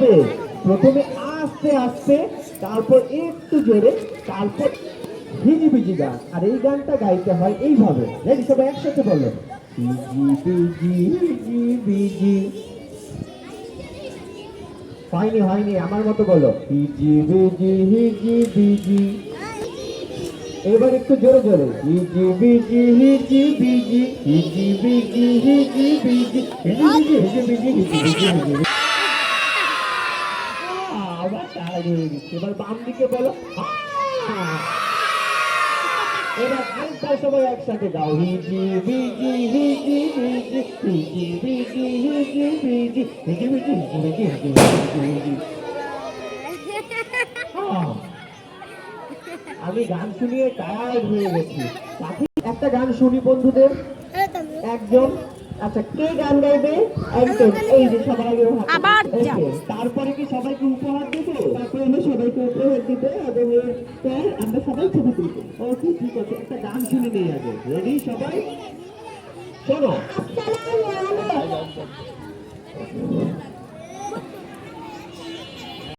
হবে প্রথমে আস্তে আস্তে, তারপর একটু জোরে, তারপর ভিজি ভিজি গান। আর এই গানটা গাইতে হয় এইভাবে। রেডি, সবাই একসাথে বলো, ভিজি ভিজি ভিজি ভিজি। হয়নি হয়নি, আমার মতো বলো, ভিজি ভিজি ভিজি ভিজি। এবার একটু জোরে জোরে, হিজি বিজি হিজি বিজি হিজি বিজি হিজি বিজি হিজি বিজি হিজি বিজি হিজি বিজি হিজি। আবার টায়ার্ড হয়ে গেছে। এবার বাম দিকে বলো, এবার আরেকবার সবাই একসাথে গাও, হিজি বিজি হিজি বিজি হিজি বিজি হিজি বিজি হিজি বিজি হিজি বিজি হিজি বিজি হিজি। আমি গান শুনিয়ে টায়ার্ড হয়ে গেছি। বাকি একটা গান শুনি বন্ধুদের, একজন। আচ্ছা, কে গান গাইবে? একজন, এই যে সবার আগে আবার ওকে, তারপরে কি সবাইকে উপহার দেবে? তারপরে আমি সবাইকে উপহার দিব এবং এরপর আমরা সবাই ছবি তুলব। ওকে, ঠিক আছে, একটা গান শুনে নেই আগে। রেডি সবাই? শোনো।